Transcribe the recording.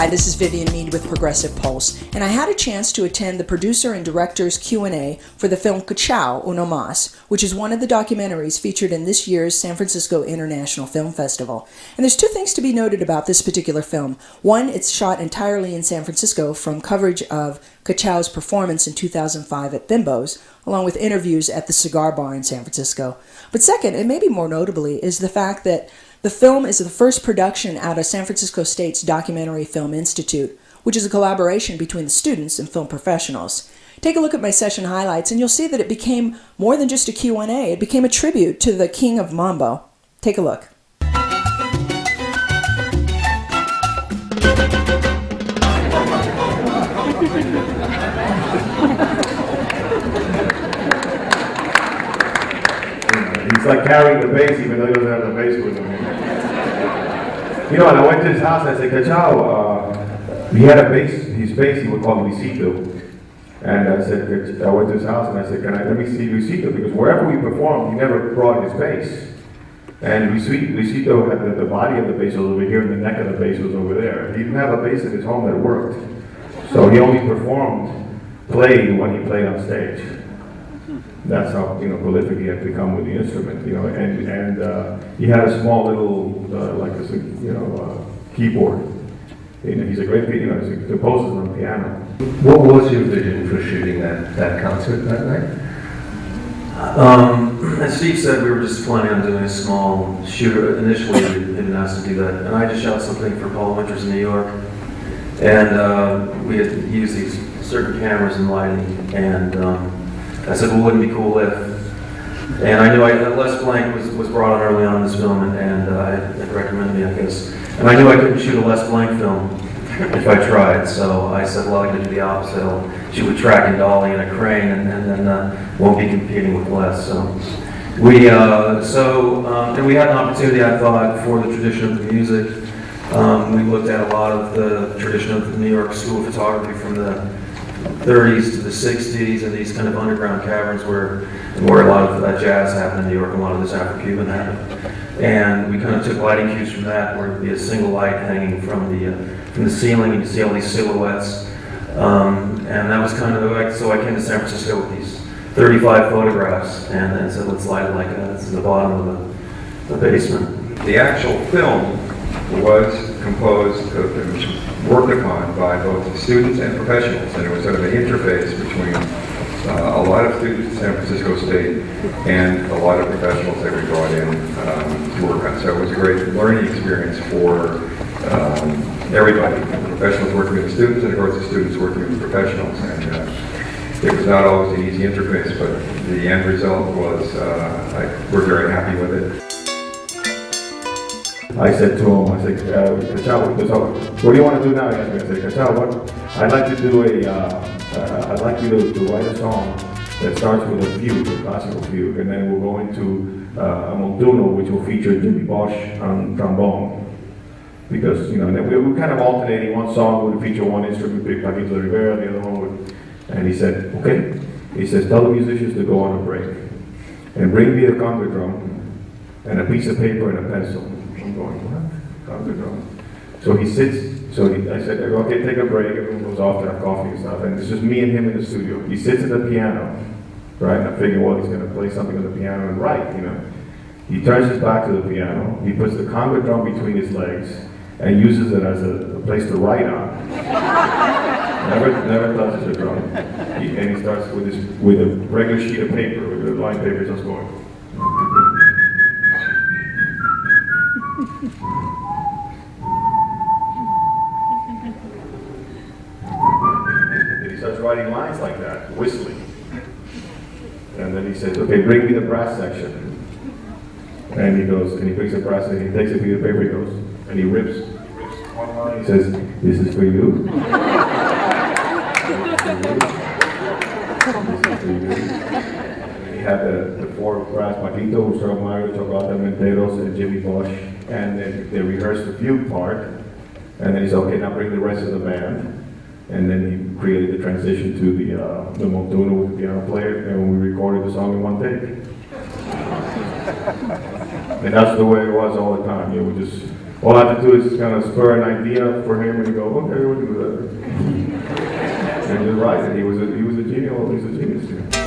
Hi, this is Vivian Mead with Progressive Pulse, and I had a chance to attend the producer and director's Q&A for the film Cachao Uno Mas, which is one of the documentaries featured in this year's San Francisco International Film Festival. And there's two things to be noted about this particular film. One, it's shot entirely in San Francisco from coverage of Cachao's performance in 2005 at Bimbo's, along with interviews at the Cigar Bar in San Francisco. But second, and maybe more notably, is the fact that the film is the first production out of San Francisco State's Documentary Film Institute, which is a collaboration between the students and film professionals. Take a look at my session highlights and you'll see that it became more than just a Q&A. It became a tribute to the king of Mambo. Take a look. He's like carrying the bass even though he doesn't have the bass with him. You know, and I went to his house and I said, Cachao, he had a bass, his bass he would call Luisito. And I said, I went to his house and I said, let me see Luisito, because wherever we performed, he never brought his bass. And Luisito had the body of the bass was over here and the neck of the bass was over there. He didn't have a bass in his home that worked. So he only played when he played on stage. That's how prolific he had become with the instrument, and he had a small little keyboard. He's a great, he composes on piano. What was your vision for shooting that concert that night? As Steve said, we were just planning on doing a small shoot. Initially, we had been asked to do that, and I just shot something for Paul Winters in New York, and we had used these certain cameras and lighting, and I said, well, wouldn't it be cool if? And I knew Les Blank was brought on early on in this film, and had recommended me, I guess. And I knew I couldn't shoot a Les Blank film if I tried, so I said, well, I'm going to do the opposite. I'll shoot with track and dolly and a crane, and then won't be competing with Les. So and we had an opportunity, I thought, for the tradition of the music. We looked at a lot of the tradition of the New York School of Photography from the 30s to the 60s, and these kind of underground caverns where a lot of jazz happened in New York, and a lot of this Afro-Cuban happened. And we kind of took lighting cues from that, where it'd be a single light hanging from the ceiling, and you see all these silhouettes. And that was kind of like, so I came to San Francisco with these 35 photographs, and then said, let's light it like that. It's in the bottom of the basement. The actual film was composed and worked upon by both the students and professionals, and it was sort of an interface between a lot of students at San Francisco State and a lot of professionals that we brought in to work on. So it was a great learning experience for everybody, professionals working with the students, and of course the students working with the professionals. And it was not always an easy interface, but the end result was, we're very happy with it. I said to him, I said, Cachao, what do you want to do now? He asked me, I said, Cachao, I'd like you to write a song that starts with a fugue, a classical fugue, and then we'll go into a montuno, which will feature Jimmy Bosch on trombone. Because, and then we were kind of alternating. One song would feature one instrument, pick Paquito Rivera, the other one would, and he said, okay. He says, tell the musicians to go on a break, and bring me a conga drum, and a piece of paper and a pencil. I'm going, what? Conga drum. So he sits, I said, okay, take a break, everyone goes off to have coffee and stuff, and it's just me and him in the studio. He sits at the piano, right, and I'm thinking, well, he's going to play something on the piano and write, He turns his back to the piano, he puts the conga drum between his legs, and uses it as a place to write on. Never touches the drum. And he starts with a regular sheet of paper, with a line paper, just going. And he starts writing lines like that, whistling. And then he says, okay, bring me the brass section. And he goes, and he picks a brass, and he takes a piece of paper, he goes, and he rips one line. He says, this is for you. And he had the four brass, Paquito, Gustavo Mario, Chocolate Menteros, and Jimmy Bosch. And then they rehearsed the fugue part. And then he said, okay, now bring the rest of the band. And then he created the transition to the montuno with the piano player, and we recorded the song in one take. And that's the way it was all the time. We just all I have to do is just kind of spur an idea for him and he go, okay, we'll do that. And just write it. He was a genius. He's a genius too.